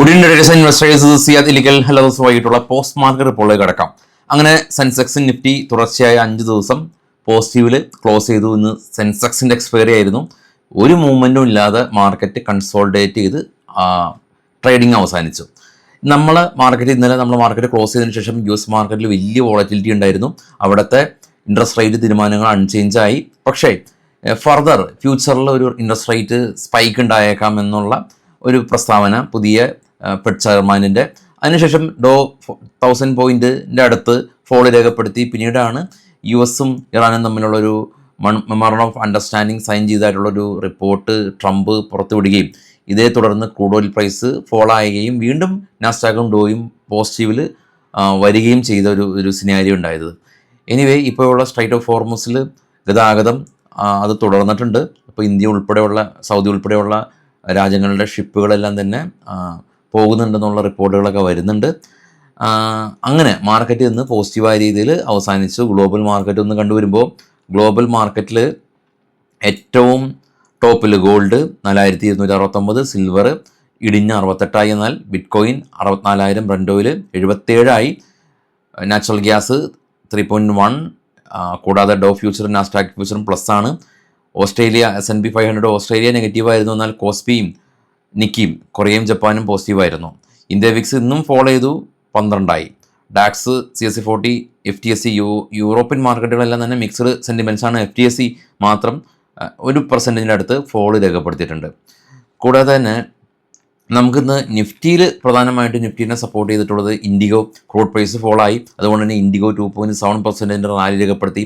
Good ഇൻഡേഴ്സ് investors Siyad Ilikkal hello ദിവസമായിട്ടുള്ള post market റിപ്പോർട്ടിലേക്ക് കടക്കാം. അങ്ങനെ സെൻസെക്സ് നിഫ്റ്റി തുടർച്ചയായ 5 ദിവസം പോസിറ്റീവിൽ ക്ലോസ് ചെയ്തു. ഇന്ന് സെൻസെക്സിൻ്റെ എക്സ്പയറി ആയിരുന്നു. ഒരു മൂവ്മെൻറ്റും ഇല്ലാതെ മാർക്കറ്റ് കൺസോൾഡേറ്റ് ചെയ്ത് ട്രേഡിംഗ് അവസാനിച്ചു. ഇന്നലെ നമ്മൾ മാർക്കറ്റ് ക്ലോസ് ചെയ്തതിന് ശേഷം US മാർക്കറ്റിൽ വലിയ വോളറ്റിലിറ്റി ഉണ്ടായിരുന്നു. അവിടുത്തെ ഇൻട്രസ്റ്റ് റേറ്റ് തീരുമാനങ്ങൾ അൺചേഞ്ച് ആയി. പക്ഷേ ഫർദർ ഫ്യൂച്ചറിൽ ഒരു ഇൻട്രസ്റ്റ് റേറ്റ് സ്പൈക്ക് ഉണ്ടായേക്കാം എന്നുള്ള ഒരു പ്രസ്താവന പുതിയ ഫെഡ് ചെയർമാനിൻ്റെ. അതിനുശേഷം 1000 പോയിൻറ്റിൻ്റെ അടുത്ത് ഫോൾ രേഖപ്പെടുത്തി. പിന്നീടാണ് US-ഉം ഇറാനും തമ്മിലുള്ളൊരു മെമ്മോറണ്ടം ഓഫ് അണ്ടർസ്റ്റാൻഡിങ് സൈൻ ചെയ്തായിട്ടുള്ളൊരു റിപ്പോർട്ട് ട്രംപ് പുറത്തുവിടുകയും ഇതേ തുടർന്ന് ക്രൂഡ് ഓയിൽ പ്രൈസ് ഫോൾ ആവുകയും വീണ്ടും നാസ്ഡാക്കും ഡോയും പോസിറ്റീവിൽ വരികയും ചെയ്ത ഒരു സിനാരിയോ ഉണ്ടായത്. എനിവേ ഇപ്പോഴുള്ള സ്ട്രൈറ്റ് ഓഫ് ഹോർമുസിൽ ഗതാഗതം അത് തുടർന്നിട്ടുണ്ട്. ഇപ്പോൾ ഇന്ത്യ ഉൾപ്പെടെയുള്ള സൗദി ഉൾപ്പെടെയുള്ള രാജ്യങ്ങളുടെ ഷിപ്പുകളെല്ലാം തന്നെ പോകുന്നുണ്ടെന്നുള്ള റിപ്പോർട്ടുകളൊക്കെ വരുന്നുണ്ട്. അങ്ങനെ മാർക്കറ്റ് ഇന്ന് പോസിറ്റീവായ രീതിയിൽ അവസാനിച്ചു. ഗ്ലോബൽ മാർക്കറ്റ് ഒന്ന് കണ്ടുവരുമ്പോൾ ഗ്ലോബൽ മാർക്കറ്റിൽ ഏറ്റവും ടോപ്പിൽ ഗോൾഡ് 4269, സിൽവർ ഇടിഞ്ഞ് 68, എന്നാൽ bit coin 64,000, Brent oil 77, natural gas 3.1, കൂടാതെ ഡോ ഫ്യൂച്ചറും നാസ്ഡാക്ക് ഫ്യൂച്ചറും പ്ലസ് ആണ്. ഓസ്ട്രേലിയ S&P 500 ഓസ്ട്രേലിയ നെഗറ്റീവായിരുന്നു, എന്നാൽ കോസ്പിയും നിക്കിയും കൊറിയയും ജപ്പാനും പോസിറ്റീവായിരുന്നു. ഇന്ത്യ വിക്സ് ഇന്നും ഫോളോ ചെയ്തു 12. ഡാക്സ് CSE 40 FTSE യൂറോപ്യൻ മാർക്കറ്റുകളെല്ലാം തന്നെ മിക്സ്ഡ് സെൻറ്റിമെൻറ്റ്സ് ആണ്. FTSE മാത്രം 1% അടുത്ത് ഫോൾ രേഖപ്പെടുത്തിയിട്ടുണ്ട്. കൂടാതെ തന്നെ നമുക്കിന്ന് നിഫ്റ്റിയിൽ പ്രധാനമായിട്ട് നിഫ്റ്റിനെ സപ്പോർട്ട് ചെയ്തിട്ടുള്ളത് ഇൻഡിഗോ. ക്രൂഡ് പ്രൈസ് ഫോളായി, അതുകൊണ്ട് തന്നെ ഇൻഡിഗോ 2.7% റാലി രേഖപ്പെടുത്തി.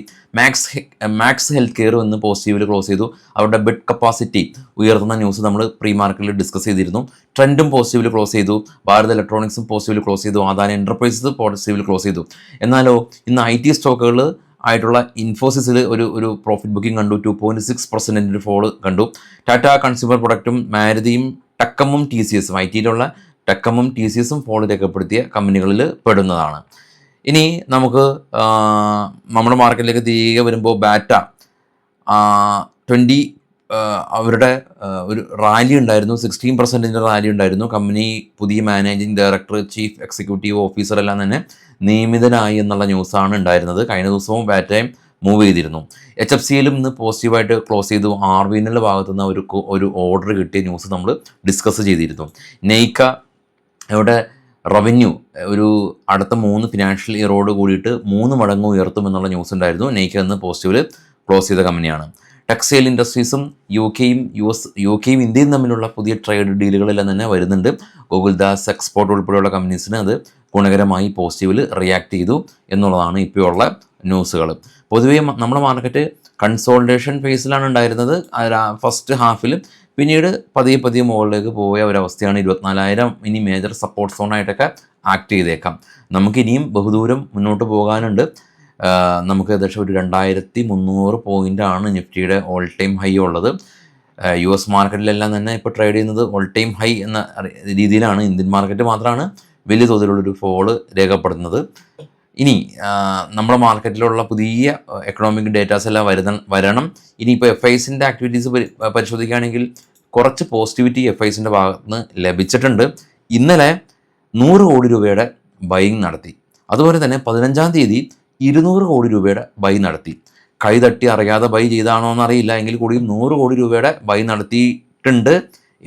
മാക്സ് ഹെൽത്ത് കെയർ ഇന്ന് പോസിറ്റീവിൽ ക്ലോസ് ചെയ്തു. അവരുടെ ബെഡ് കപ്പാസിറ്റി ഉയർത്തുന്ന ന്യൂസ് നമ്മൾ പ്രീ മാർക്കറ്റിൽ ഡിസ്കസ് ചെയ്തിരുന്നു. ട്രെൻഡും പോസിറ്റീവിൽ ക്ലോസ് ചെയ്തു. ഭാരത് ഇലക്ട്രോണിക്സും പോസിറ്റീവിൽ ക്ലോസ് ചെയ്തു. അദാനി എൻ്റർപ്രൈസസ് പോസിറ്റീവിൽ ക്ലോസ് ചെയ്തു. എന്നാലോ ഇന്ന് IT സ്റ്റോക്കുകൾ ആയിട്ടുള്ള ഇൻഫോസിസിൽ ഒരു പ്രോഫിറ്റ് ബുക്കിംഗ് കണ്ടു. 2.6% ഫോള് കണ്ടു. ടാറ്റ കൺസ്യൂമർ പ്രൊഡക്റ്റും മാരുതിയും ടെക്കമും TCSും IT-യിലുള്ള ടെക്കമും TCSും ഫോൾ രേഖപ്പെടുത്തിയ കമ്പനികളിൽ പെടുന്നതാണ്. ഇനി നമുക്ക് നമ്മുടെ മാർക്കറ്റിലേക്ക് തിരികെ വരുമ്പോൾ ബാറ്റ 20 അവരുടെ ഒരു റാലി ഉണ്ടായിരുന്നു. 16% റാലി ഉണ്ടായിരുന്നു. കമ്പനി പുതിയ managing director, chief executive officer എല്ലാം തന്നെ നിയമിതനായി എന്നുള്ള ന്യൂസാണ് ഉണ്ടായിരുന്നത്. കഴിഞ്ഞ ദിവസവും ബാറ്റയും മൂവ് ചെയ്തിരുന്നു. HFCയിലും ഇന്ന് പോസിറ്റീവായിട്ട് ക്ലോസ് ചെയ്തു. ആർബിഎല്ലിൻ്റെ ഭാഗത്തുനിന്ന് ഒരു ഓർഡർ കിട്ടിയ ന്യൂസ് നമ്മൾ ഡിസ്കസ് ചെയ്തിരുന്നു. നെയ്ക്ക ഇവിടെ റവന്യൂ ഒരു അടുത്ത 3 ഫിനാൻഷ്യൽ ഇയറോട് കൂടിയിട്ട് 3 മടങ്ങ് ഉയർത്തുമെന്നുള്ള ന്യൂസ് ഉണ്ടായിരുന്നു. നെയ്ക്ക ഇന്ന് പോസിറ്റീവിൽ ക്ലോസ് ചെയ്ത കമ്പനിയാണ്. ടെക്സ്റ്റൈൽ ഇൻഡസ്ട്രീസും യുകെയും ഇന്ത്യയും തമ്മിലുള്ള പുതിയ ട്രേഡ് ഡീലുകളെല്ലാം തന്നെ വരുന്നുണ്ട്. ഗോകുൽദാസ് എക്സ്പോർട്ട് ഉൾപ്പെടെയുള്ള കമ്പനീസിന് അത് ഗുണകരമായി പോസിറ്റീവിൽ റിയാക്ട് ചെയ്തു എന്നുള്ളതാണ് ഇപ്പോഴുള്ള ന്യൂസുകൾ. പൊതുവേ നമ്മുടെ മാർക്കറ്റ് കൺസോൾട്ടേഷൻ ഫേസിലാണ് ഉണ്ടായിരുന്നത് ഫസ്റ്റ് ഹാഫിൽ. പിന്നീട് പതിയെ മുകളിലേക്ക് പോയ ഒരവസ്ഥയാണ്. 24,000 ഇനി മേജർ സപ്പോർട്ട് സോണായിട്ടൊക്കെ ആക്ട് ചെയ്തേക്കാം. നമുക്കിനിയും ബഹുദൂരം മുന്നോട്ട് പോകാനുണ്ട്. നമുക്ക് ഏകദേശം ഒരു 2300 പോയിൻ്റാണ് നിഫ്റ്റിയുടെ ഓൾ ടൈം ഹൈ ഉള്ളത്. US മാർക്കറ്റിലെല്ലാം തന്നെ ഇപ്പോൾ ട്രേഡ് ചെയ്യുന്നത് ഓൾ ടൈം ഹൈ എന്ന രീതിയിലാണ്. ഇന്ത്യൻ മാർക്കറ്റ് മാത്രമാണ് വലിയ തോതിലുള്ളൊരു ഫോള് രേഖപ്പെടുത്തുന്നത്. ഇനി നമ്മുടെ മാർക്കറ്റിലുള്ള പുതിയ എക്കണോമിക് ഡേറ്റാസ് എല്ലാം വരണം. ഇനിയിപ്പോൾ FIസിൻ്റെ ആക്ടിവിറ്റീസ് പരിശോധിക്കുകയാണെങ്കിൽ കുറച്ച് പോസിറ്റിവിറ്റി FIസിൻ്റെ ഭാഗത്ത് നിന്ന് ലഭിച്ചിട്ടുണ്ട്. ഇന്നലെ 100 കോടി രൂപയുടെ ബൈങ് നടത്തി. അതുപോലെ തന്നെ 15-ാം തീയതി 200 കോടി രൂപയുടെ ബൈ നടത്തി. കൈതട്ടി അറിയാതെ ബൈ ചെയ്താണോ എന്നറിയില്ല, എങ്കിൽ കൂടിയും 100 കോടി രൂപയുടെ ബൈ നടത്തിയിട്ടുണ്ട്.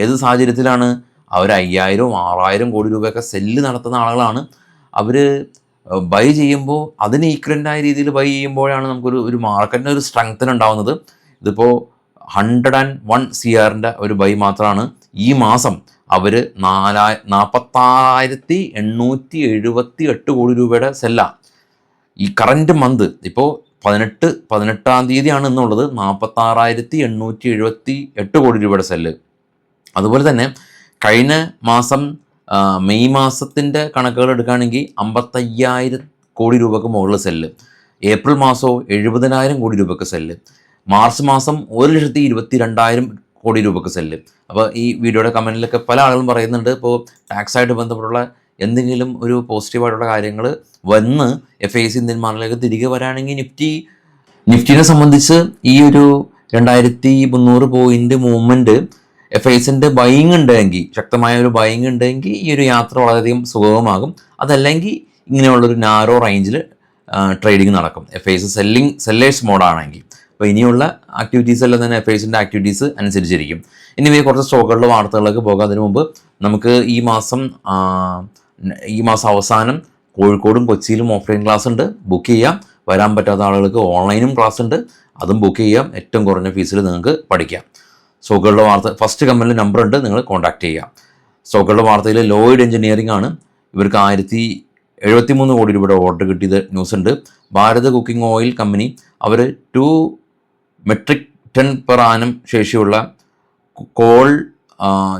ഏത് സാഹചര്യത്തിലാണ്? അവർ 5,000, 6,000 കോടി രൂപയൊക്കെ സെല്ല് നടത്തുന്ന ആളുകളാണ്. അവർ ബൈ ചെയ്യുമ്പോൾ അതിന് ഈക്വലൻ്റായ രീതിയിൽ ബൈ ചെയ്യുമ്പോഴാണ് നമുക്കൊരു മാർക്കറ്റിന് ഒരു സ്ട്രെങ്തൻ ഉണ്ടാവുന്നത്. ഇതിപ്പോൾ 101 CR ഒരു ബൈ മാത്രമാണ്. ഈ മാസം അവർ 40,878 കോടി രൂപയുടെ സെല്ലാണ്. ഈ കറൻറ്റ് മന്ത് ഇപ്പോൾ 18-ാം തീയതിയാണ് എന്നുള്ളത് 46,878 കോടി രൂപയുടെ സെല്ല്. അതുപോലെ തന്നെ കഴിഞ്ഞ മാസം മെയ് മാസത്തിൻ്റെ കണക്കുകൾ എടുക്കുകയാണെങ്കിൽ 55,000 കോടി രൂപയ്ക്ക് മുകളിൽ സെല്ല്. ഏപ്രിൽ മാസവും 70,000 കോടി രൂപയ്ക്ക് സെല്ല്. മാർച്ച് മാസം 1,22,000 കോടി രൂപയ്ക്ക് സെല്ല്. അപ്പോൾ ഈ വീഡിയോയുടെ കമൻറ്റിലൊക്കെ പല ആളുകളും പറയുന്നുണ്ട്, ഇപ്പോൾ ടാക്സായിട്ട് ബന്ധപ്പെട്ടുള്ള എന്തെങ്കിലും ഒരു പോസിറ്റീവായിട്ടുള്ള കാര്യങ്ങൾ വന്ന് FIs ഇന്ത്യൻ മാർക്കറ്റിലേക്ക് തിരികെ വരാണെങ്കിൽ നിഫ്റ്റിനെ സംബന്ധിച്ച് ഈ ഒരു 2,300 പോയിൻ്റ് മൂവ്മെൻറ്റ് FISൻ്റെ ബൈങ് ഉണ്ടെങ്കിൽ, ശക്തമായ ഒരു ബൈങ് ഉണ്ടെങ്കിൽ ഈ ഒരു യാത്ര വളരെയധികം സുഗമമാകും. അതല്ലെങ്കിൽ ഇങ്ങനെയുള്ളൊരു നാരോ റേഞ്ചിൽ ട്രേഡിങ് നടക്കും. FIS സെല്ലേഴ്സ് മോഡാണെങ്കിൽ. അപ്പോൾ ഇനിയുള്ള ആക്ടിവിറ്റീസ് എല്ലാം തന്നെ FISൻ്റെ ആക്ടിവിറ്റീസ് അനുസരിച്ചിരിക്കും. ഇനി കുറച്ച് സ്റ്റോക്കുകളുടെ വാർത്തകളിലേക്ക് പോകാം. അതിനു മുമ്പ് നമുക്ക് ഈ മാസം അവസാനം കോഴിക്കോടും കൊച്ചിയിലും ഓഫ്ലൈൻ ക്ലാസ് ഉണ്ട്. ബുക്ക് ചെയ്യാം. വരാൻ പറ്റാത്ത ആളുകൾക്ക് ഓൺലൈനും ക്ലാസ് ഉണ്ട്, അതും ബുക്ക് ചെയ്യാം. ഏറ്റവും കുറഞ്ഞ ഫീസിൽ നിങ്ങൾക്ക് പഠിക്കാം. സ്റ്റോക്കുകളുടെ വാർത്ത ഫസ്റ്റ് കമ്പനിയിൽ നമ്പർ ഉണ്ട്, നിങ്ങൾ കോൺടാക്ട് ചെയ്യാം. സ്റ്റോക്കുകളുടെ വാർത്തയിൽ ലോയിഡ് എഞ്ചിനീയറിംഗ് ആണ്. ഇവർക്ക് 1073 കോടി രൂപയുടെ ഓർഡർ കിട്ടിയത് ന്യൂസ് ഉണ്ട്. ഭാരത് കുക്കിംഗ് ഓയിൽ കമ്പനി അവർ 2 മെട്രിക് ടൺ പെർ ആനം ശേഷിയുള്ള കോൾ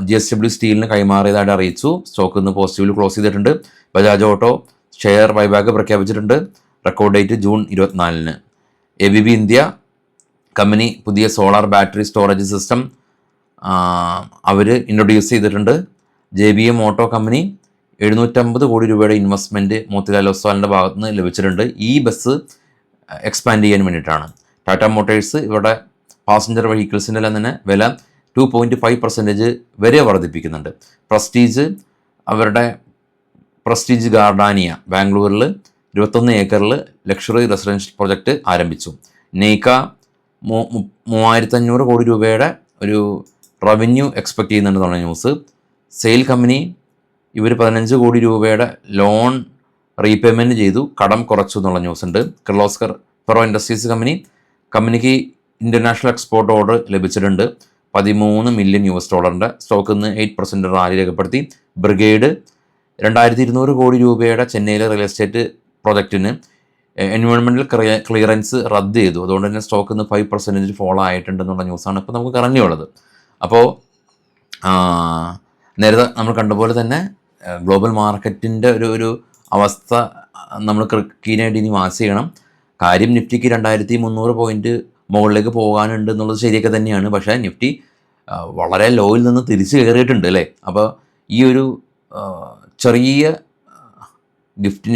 GSW സ്റ്റീലിന് കൈമാറിയതായിട്ട് അറിയിച്ചു. സ്റ്റോക്ക് ഇന്ന് പോസിറ്റീവിൽ ക്ലോസ് ചെയ്തിട്ടുണ്ട്. ബജാജ് ഓട്ടോ ഷെയർ ബൈബാക്ക് പ്രഖ്യാപിച്ചിട്ടുണ്ട്. Record date June 24. ABB India company പുതിയ സോളാർ ബാറ്ററി സ്റ്റോറേജ് സിസ്റ്റം അവർ ഇൻട്രൊഡ്യൂസ് ചെയ്തിട്ടുണ്ട്. JBM ഓട്ടോ കമ്പനി 750 കോടി രൂപയുടെ ഇൻവെസ്റ്റ്മെൻറ്റ് മോത്തിലാൽ ഒസ്വാലിൻ്റെ ഭാഗത്ത് നിന്ന് ലഭിച്ചിട്ടുണ്ട്. ഈ ബസ് എക്സ്പാൻഡ് ചെയ്യാൻ വേണ്ടിയിട്ടാണ്. ടാറ്റ മോട്ടേഴ്സ് ഇവരുടെ പാസഞ്ചർ വെഹിക്കിൾസിൻ്റെ എല്ലാം തന്നെ വില 2.5% വരെ വർദ്ധിപ്പിക്കുന്നുണ്ട്. അവരുടെ പ്രസ്റ്റീജ് ഗാർഡാനിയ ബാംഗ്ലൂരിൽ 21 ഏക്കറിൽ ലക്ഷറി റെസിഡൻഷ്യൽ പ്രൊജക്റ്റ് ആരംഭിച്ചു. നെയ്ക്ക 3500 കോടി രൂപയുടെ ഒരു റവന്യൂ എക്സ്പെക്റ്റ് ചെയ്യുന്നുണ്ടെന്നുള്ള ന്യൂസ്. സെയിൽ കമ്പനി ഇവർ 15 കോടി രൂപയുടെ ലോൺ റീപേയ്മെൻറ്റ് ചെയ്തു, കടം കുറച്ചു എന്നുള്ള ന്യൂസ് ഉണ്ട്. കിർലോസ്കർ ഫെറോ ഇൻഡസ്ട്രീസ് കമ്പനിക്ക് ഇൻ്റർനാഷണൽ എക്സ്പോർട്ട് ഓർഡർ ലഭിച്ചിട്ടുണ്ട്. $13 മില്യൺ സ്റ്റോക്ക് ഇന്ന് 8% റാലി രേഖപ്പെടുത്തി. ബ്രിഗേഡ് 2200 കോടി രൂപയുടെ ചെന്നൈയിലെ റിയൽ എസ്റ്റേറ്റ് പ്രോജക്റ്റിന് എൻവയോൺമെൻറ്റൽ ക്ലിയറൻസ് റദ്ദ് ചെയ്തു. അതുകൊണ്ട് തന്നെ സ്റ്റോക്ക് ഇന്ന് 5% ഫോളോ ആയിട്ടുണ്ടെന്നുള്ള ന്യൂസാണ് ഇപ്പോൾ നമുക്ക് കറങ്ങിയുള്ളത്. അപ്പോൾ നേരത്തെ നമ്മൾ കണ്ടപോലെ തന്നെ ഗ്ലോബൽ മാർക്കറ്റിൻ്റെ ഒരു അവസ്ഥ നമ്മൾ കീനായിട്ട് ഇനി വാച്ച് ചെയ്യണം. കാര്യം നിഫ്റ്റിക്ക് 2300 പോയിൻറ്റ് മുകളിലേക്ക് പോകാനുണ്ട് എന്നുള്ളത് ശരിയൊക്കെ തന്നെയാണ്. പക്ഷേ നിഫ്റ്റി വളരെ ലോയിൽ നിന്ന് തിരിച്ച് കയറിയിട്ടുണ്ട് അല്ലേ. അപ്പോൾ ഈ ഒരു ചെറിയ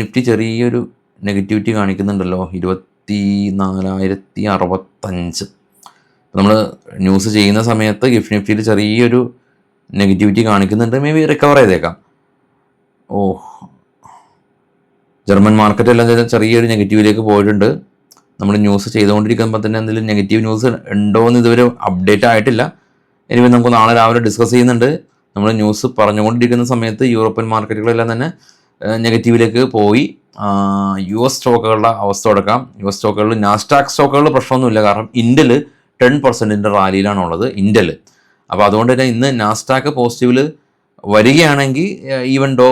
നിഫ്റ്റി ചെറിയൊരു നെഗറ്റിവിറ്റി കാണിക്കുന്നുണ്ടല്ലോ, 24,065. നമ്മൾ ന്യൂസ് ചെയ്യുന്ന സമയത്ത് നിഫ്റ്റിയിൽ ചെറിയൊരു നെഗറ്റിവിറ്റി കാണിക്കുന്നുണ്ട്. മേ ബി റിക്കവർ ചെയ്തേക്കാം. ജർമ്മൻ മാർക്കറ്റെല്ലാം ചെറിയൊരു നെഗറ്റീവിലേക്ക് പോയിട്ടുണ്ട്. നമ്മൾ ന്യൂസ് ചെയ്തുകൊണ്ടിരിക്കുമ്പോൾ തന്നെ എന്തെങ്കിലും നെഗറ്റീവ് ന്യൂസ് ഉണ്ടോ എന്ന് ഇതുവരെ അപ്ഡേറ്റ് ആയിട്ടില്ല. ഇനി നമുക്ക് നാളെ രാവിലെ ഡിസ്കസ് ചെയ്യുന്നുണ്ട്. നമ്മൾ ന്യൂസ് പറഞ്ഞുകൊണ്ടിരിക്കുന്ന സമയത്ത് യൂറോപ്യൻ മാർക്കറ്റുകളെല്ലാം തന്നെ നെഗറ്റീവിലേക്ക് പോയി. US സ്റ്റോക്കുകളുടെ അവസ്ഥ എടുക്കാം. US സ്റ്റോക്കുകളിൽ നാസ്ഡാക്ക് സ്റ്റോക്കുകളിൽ പ്രശ്നമൊന്നുമില്ല. കാരണം ഇന്റൽ 10% റാലിയിലാണുള്ളത് ഇന്റൽ. അപ്പോൾ അതുകൊണ്ട് തന്നെ ഇന്ന് നാസ്ഡാക്ക് പോസിറ്റീവിൽ വരികയാണെങ്കിൽ ഈവൻ ഡോ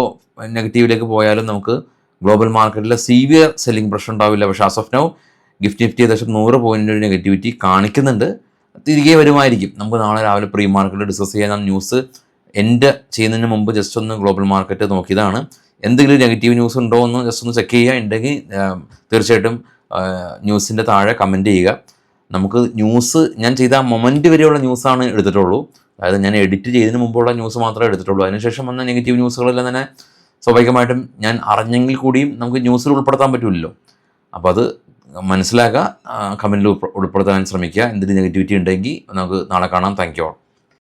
നെഗറ്റീവിലേക്ക് പോയാലും നമുക്ക് ഗ്ലോബൽ മാർക്കറ്റിലെ സീവിയർ സെല്ലിംഗ് പ്രശ്നം ഉണ്ടാവില്ല. പക്ഷേ ആസ് ഓഫ് നൗ നിഫ്റ്റി ഏകദേശം 100 പോയിൻ്റ് ഒരു നെഗറ്റിവിറ്റി കാണിക്കുന്നുണ്ട്. തിരികെ വരുമായിരിക്കും. നമുക്ക് നാളെ രാവിലെ പ്രീ മാർക്കറ്റിൽ ഡിസ്കസ് ചെയ്യാൻ ന്യൂസ് എൻഡ് ചെയ്യുന്നതിന് മുമ്പ് ജസ്റ്റ് ഒന്ന് ഗ്ലോബൽ മാർക്കറ്റ് നോക്കിയതാണ്. എന്തെങ്കിലും നെഗറ്റീവ് ന്യൂസ് ഉണ്ടോ എന്ന് ജസ്റ്റ് ഒന്ന് ചെക്ക് ചെയ്യുക. ഉണ്ടെങ്കിൽ തീർച്ചയായിട്ടും ന്യൂസിൻ്റെ താഴെ കമൻറ്റ് ചെയ്യുക. നമുക്ക് ന്യൂസ് ഞാൻ ചെയ്ത മൊമെൻറ്റ് വരെയുള്ള ന്യൂസാണ് എടുത്തിട്ടുള്ളൂ. അതായത് ഞാൻ എഡിറ്റ് ചെയ്തതിന് മുമ്പുള്ള ന്യൂസ് മാത്രമേ എടുത്തിട്ടുള്ളൂ. അതിനുശേഷം വന്ന നെഗറ്റീവ് ന്യൂസുകളെല്ലാം തന്നെ സ്വാഭാവികമായിട്ടും ഞാൻ അറിഞ്ഞെങ്കിൽ കൂടിയും നമുക്ക് ന്യൂസിൽ ഉൾപ്പെടുത്താൻ പറ്റില്ലല്ലോ. അപ്പോൾ അത് മനസ്സിലാക്കുക, കമൻറ്റിൽ ഉൾപ്പെടുത്താൻ ശ്രമിക്കുക. എന്തെങ്കിലും നെഗറ്റിവിറ്റി ഉണ്ടെങ്കിൽ നമുക്ക് നാളെ കാണാം. Thank you all.